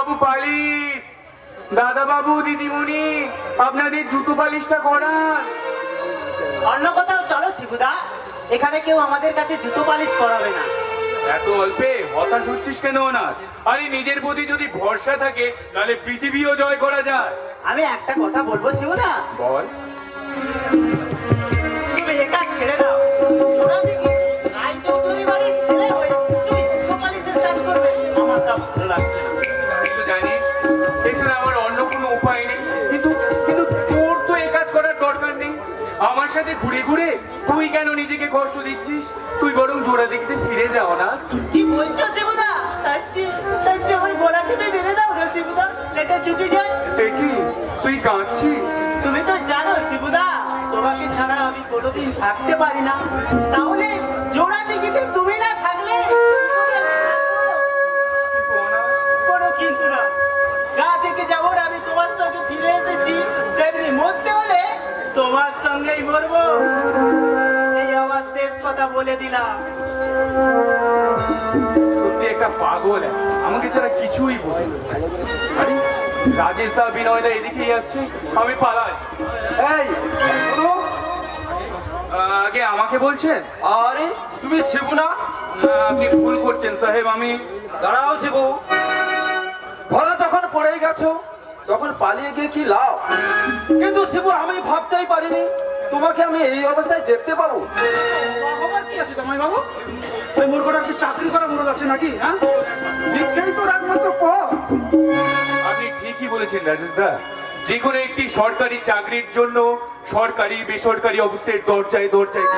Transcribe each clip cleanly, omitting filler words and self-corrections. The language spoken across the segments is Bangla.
বাবু পালিশ, দাদা বাবু দিদিমণি আপনাদের জুতো পালিশটা করান। অন্য কোথাও চলো শিবুদা, এখানে কেউ আমাদের কাছে জুতো পালিশ করাবে না। এত অল্পে হতাশ হচ্ছিস কেন না? আরে নিজের প্রতি যদি ভরসা থাকে তাহলে পৃথিবীও জয় করা যায়। আমি একটা কথা বলবো শিবুদা, বল। তুমি একা ছেড়ে দাও। ওরা দেখি রায়চৌধুরী বাড়ির ছেলে হয়ে তুমি জুতো পালিশের কাজ করবে, আমার তা ভালো লাগছে না। তুই তো জানিস এছাড়া আমার অন্য কোনো উপায় নেই, কিন্তু কিন্তু তোর তো এই কাজ করার দরকার নেই। আমার সাথে ঘুরে ঘুরে তুই কেন নিজেকে কষ্ট দিচ্ছিস? তুই বরং জোড়া দেখতে ফিরে যাও না। কি বলছো শিবুদা? তার চেয়ে আমার গোড়া টিপে বেঁধে দাও না শিবুদা, লেটে ছুটি যায়। দেখি তুই কাঁদছিস। তুমি তো জানো শিবুদা, তোমাকে ছাড়া আমি কোনোদিন থাকতে পারি না। তাহলে জোড়া টিকিতে তুমি না থাকলে কোনো কিন্তু না। গা থেকে যেমন আমি তোমার সঙ্গে ফিরে এসেছি, তেমনি মরতে হলে তোমার সঙ্গেই মরবো। এই আমার শেষ কথা বলে দিলাম। সত্যি একটা পাগল, আমাকে ছাড়া কিছুই বোঝে না। আরে রাজেশ দা বিনয়দা এদিকেই আসছে, আমি পালাই। এই শোনো, আগে আমাকে বলছেন? আরে তুমি শিবু না? আপনি ভুল করছেন সাহেব, আমি। দাঁড়াও শিবু, ধরা যখন পড়ে গেছো তখন পালিয়ে গিয়ে কি লাভ? কিন্তু শিবু আমি ভাবতেই পারিনি তোমাকে আমি এই অবস্থায় দেখতে পাবো। খবর কি আছে জামাই বাবু? ওই মূর্খটার কি চাকরি করা মনে যাচ্ছে নাকি? হ্যাঁ, ভিক্ষাই তো একমাত্র পথ। আপনি ঠিকই বলেছেন রাজেশ দা, যে কোনো একটি সরকারি চাকরির জন্য সরকারি বেসরকারি অফিসের দরজায় দরজায়,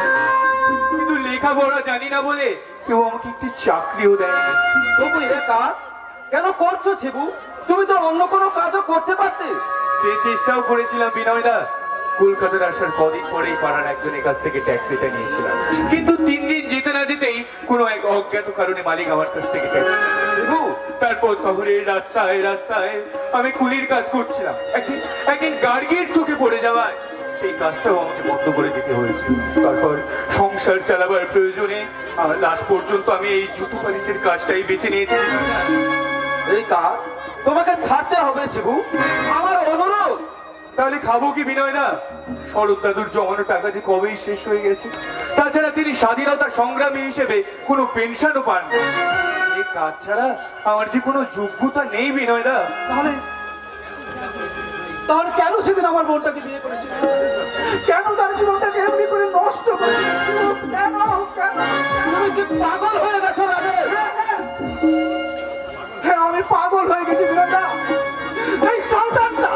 কিন্তু লেখাপড়া জানি না বলে কেউ আমাকে একটি চাকরিও দেয় না। তবু এ কাজ কেন করছো শিবু? তুমি তো অন্য কোনো কাজও করতে পারতে। সে চেষ্টাও করেছিলাম বিনয়দা, কলকাতার আসার কদিন পরেই পাড়ার একজনের কাছ থেকে ট্যাক্সিটা নিয়েছিলাম, কিন্তু 3 দিন যেতে না যেতেই কোনো এক অজ্ঞাত কারণে মালিক আমার কাছ থেকে ট্যাক্সি। তারপর শহরের রাস্তায় রাস্তায় আমি কুলির কাজ করছিলাম, একদিন গার্গীর চোখে পড়ে যাওয়ায় সেই কাজটাও আমাকে বন্ধ করে দিতে হয়েছে। তারপর সংসার চালাবার প্রয়োজনে লাস্ট পর্যন্ত আমি এই জুতো পালিশের কাজটাই বেছে নিয়েছি। এই কাজ তোমাকে ছাড়তে হবে শিবু, আমার অনুরোধ। তাহলে খাবো কি বিনয়দা? শরৎ দাদুর জমানো টাকা যে কবেই শেষ হয়ে গেছে, তাছাড়া তিনি স্বাধীনতা সংগ্রামী হিসেবে কোনো পেনশনও পান না। এই কাজ ছাড়া আমার যে কোনো যোগ্যতা নেই বিনয়দা। তাহলে তাহলে কেন সেদিন আমার বোনটাকে বিয়ে করেছিল? কেন তার জীবনটাকে এমনি করে নষ্ট করেছিল? কেন কেন? তুমি কি পাগল হয়ে গেছো রাজেশ? হ্যাঁ, আমি পাগল হয়ে গেছি বিরাটা। এই শয়তানটা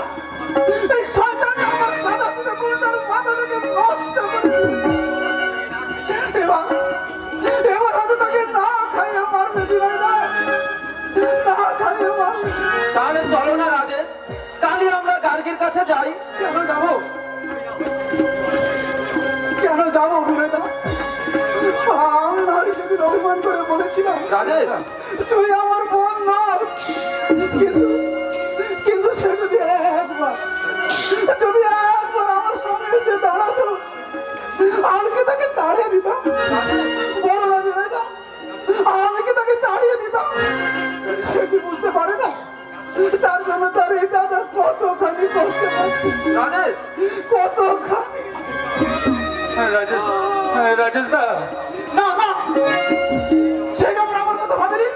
আমার সাদা সাদা বোনটার মাথাটাকে নষ্ট করে দিয়েছে। এবার হয়তো তাকে না খাইয়ে মারবে বিরাটা, না খাইয়ে মারবে। তাহলে চলো না রাজেশ, কালই আমরা গার্গীর কাছে যাই। কেন যাবো? কেন যাবো বিরাটা? আমি নারী সেদিন অভিমান করে বলেছিলাম, রাজেশ তুই আমার বোন না। কিন্তু সে যদি একবার আমার সামনে এসে দাঁড়াতো, আমি কি তাকে তাড়িয়ে দিতাম? বলো না বিরাটা, আমি কি তাকে তাড়িয়ে দিতাম? সে কি বুঝতে পারে না তার জন্য তার এই দাদা কতখানি কষ্ট পাচ্ছে? রাজেশ কতখানি। রাজেশ দা, না না, সে যেমন আমার কথা ভাবেনি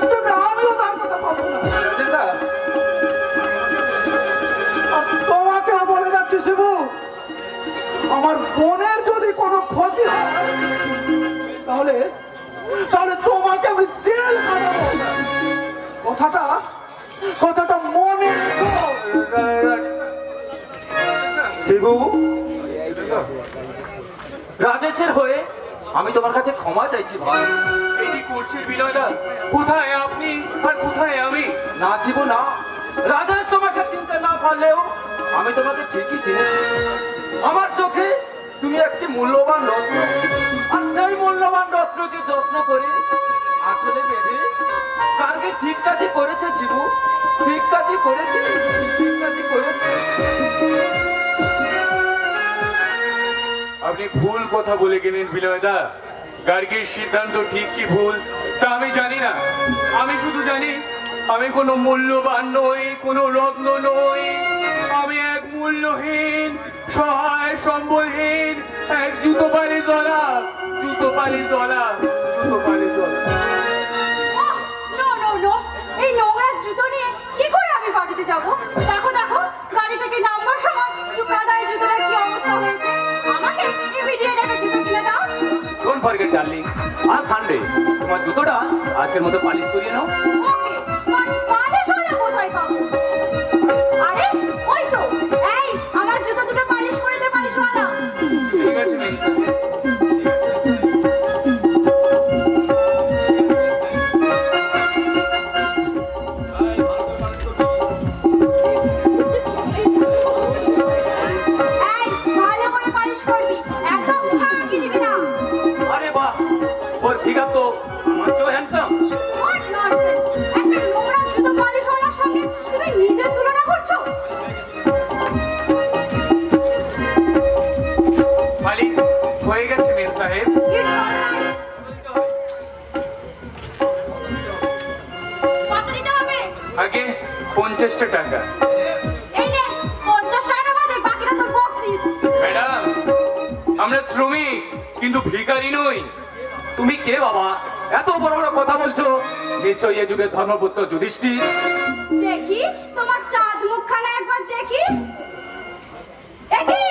তেমনি আমিও তার কথা ভাববো না। রাজেশ দা, আর তোমাকেও বলে যাচ্ছি শিবু, আমার বোনের যদি কোনো ক্ষতি হয় তাহলে তোমাকে আমি জেল খাটাবো। কথাটা মনে রেখো। শিবু, রাজেশের হয়ে আমি তোমার কাছে ক্ষমা চাইছি ভাই। এই কি করছেন বিনয়দা? কোথায় আপনি আর কোথায় আমি? না শিবু না, রাজেশ তোমাকে চিনতে না পারলেও আমি তোমাকে ঠিকই চিনেছি। আমার চোখে তুমি একটি মূল্যবান রত্ন, আর সেই মূল্যবান রত্নকে যত্ন করে আঁচলে বেঁধে গার্গী ঠিক কাজই করেছে শিবু, ঠিক কাজই করেছে, ঠিক কাজই করেছে। আপনি ভুল কথা বলে গেলেন বিনয়দা। গার্গীর সিদ্ধান্ত ঠিক কি ভুল তা আমি জানি না, আমি শুধু জানি আমি কোনো মূল্যবান নই, কোনো রত্ন নই, আমি এক মূল্যহীন, সহায় সম্বলহীন, এক জুতো পালি জলা, জুতো পালি জলা, জুতো পালি জলা। নো নো নো, এই নোংরা জুতো নিয়ে কি করে আমি বাড়িতে যাব? দেখো দেখো, গাড়ি থেকে নামবার সময় চুপড়াদায় জুতোটার কি অবস্থা হয়েছে। আমাকে ইমিডিয়েট একটা জুতো কিনে দাও। ডোন্ট ফরগেট ডার্লিং, আজ সানডে, তোমার জুতোটা আজকের মতো পালিশ করিয়ে নাও। ওকে, বাট পালিশ ওলা কোথায় পাবো? আরে ওই তো, এই আমার জুতো দুটো পালিশ করে দে পালিশওয়ালা। ঠিক আছে মিন্টু। এই ভালো করে পালিশ করবি, একদম ফাঁকি দিবি না। আরে বাহ, ওর ফিগার তো আমার চেয়েও হ্যান্ডসাম। হোয়াট ননসেন্স, একটা নোংরা জুতো পালিশওয়ালার সঙ্গে তুমি নিজের তুলনা করছো? পালিশ হয়ে গেছে মেম সাহেব। It's all right. কত দিতে হবে? আগে 50টা টাকা। এই নে 50 টাকা বাদে বাকিটা তোর বক্সিস। ম্যাডাম, আমরা শ্রমিক কিন্তু ভিখারি নই। তুমি কে বাবা, এত বড় বড় কথা বলছো? নিশ্চয়ই এ যুগের ধর্মপুত্র যুধিষ্ঠির। দেখি তোমার চাঁদ মুখখানা একবার দেখি। একই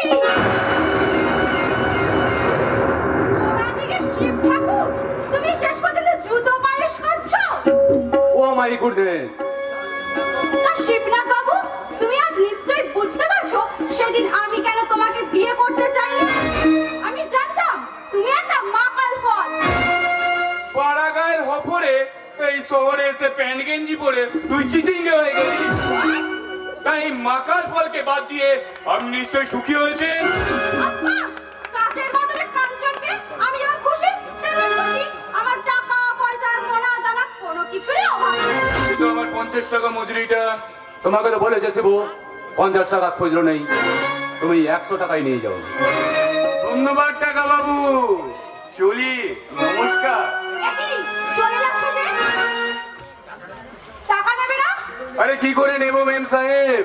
জোড়া থেকে শিব ঠাকুর, তুমি শেষ পর্যন্ত জুতো পালিশ করছো? ও মাই গুডনেস। তা শিবনাথ বাবু, তুমি আজ নিশ্চয়ই বুঝতে পারছো সেদিন আমি কেন তোমাকে বিয়ে করতে চাইনি। আমি জানতাম তুমি একটা মাকাল ফল। পাড়া গায়ের হপরে এই শহরে এসে প্যান্ট গেঞ্জি পরে তুই চিচিঙ্গে হয়ে গেলি। তাই মাকাল ফলকে বাদ দিয়ে আপনি নিশ্চয়ই সুখী হয়েছেন। আব্বা, কাচের বদলে কাঞ্চন পেয়ে আমি যেমন খুশি তেমন সুখী। আমার টাকা পয়সা সোনা দানা কোনো কিছুরই অভাব নেই। কিন্তু আমার 50 টাকা মজুরিটা। তোমাকে তো বলেছে শিবু, 50 টাকা খুচরো নেই, তুমি 100 টাকায় নিয়ে যাও। ধন্যবাদ টাকা বাবু, চলি, নমস্কার। একই চলে যাচ্ছে যে টাকা নেবে না? আরে কি করে নেব মেম সাহেব,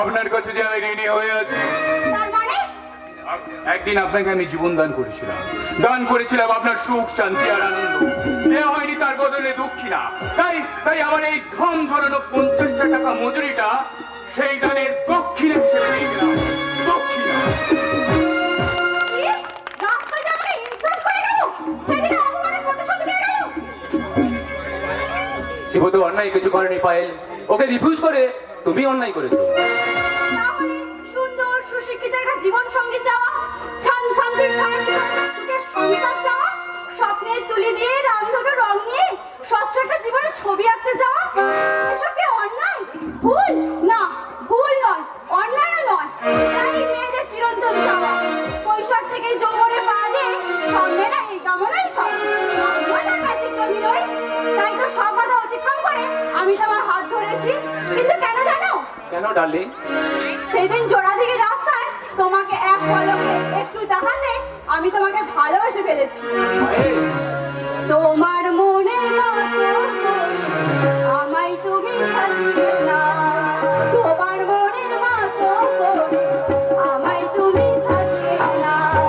আপনার কাছে যে আমি ঋণী হয়ে আছি। তার মানে একদিন আপনাকে আমি জীবন দান করেছিলাম, দান করেছিলাম আপনার সুখ শান্তি আর আনন্দ। এ হয়নি তার বদলে দক্ষিণা। তাই তাই আমার এই ঘাম ঝরানো 50টা টাকা মজুরিটা সেই দানের দক্ষিণা হিসেবে নিয়ে গেলাম। দক্ষিণা। কি? রাস্তায় যে আমাকে ইনসাল্ট করে গেল, সেদিন অপমানের প্রতিশোধ নিয়ে গেল। শিবু তো অন্যায় কিছু করেনি পায়েল, ওকে রিফিউজ করে তুমি অন্যায় করেছো। তাহলে সুন্দর সুশিক্ষিত একটা জীবন সঙ্গী চাওয়া, শান্তির ছায়া সুখের সংসার চাওয়া, স্বপ্নের তুলি দিয়ে রামধনু রং নিয়ে স্বচ্ছ একটা জীবনের ছবি আঁকতে যাওয়া, এসব কি অন্যায়? ভুল না, ভুল নয়, অন্যায়ও নয়। তাই মেয়েদের চিরন্তন চাওয়া, কৈশোর থেকে যৌবনে পা দিয়ে সব মেয়েরা এই কামনাই করে। আমিও তার ব্যতিক্রমী নই। তাই তো সব বাধা অতিক্রম করে আমি তোমার হাত ধরেছি। কিন্তু কেন জানো? কেন ডার্লিং? সেদিন জোড়া দিকে রাস্তায় তোমাকে এক পলকে একটু দেখাতে আমি তোমাকে ভালোবেসে ফেলেছি। পায়েল, তোমার মনের মতো করে আমায় তুমি সাজিয়ে নাও। তোমার মনের মতো করে আমায় তুমি সাজিয়ে নাও।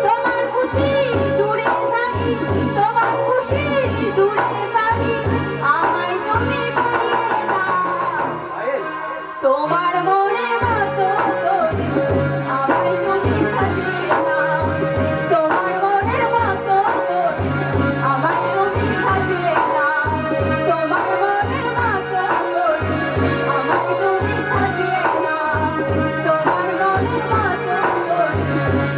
তোমার খুশি দূরে থাকি, তোমার খুশি দূরে থাকি, আমায় তুমি বাড়িয়ে দাও। পায়েল, তোমার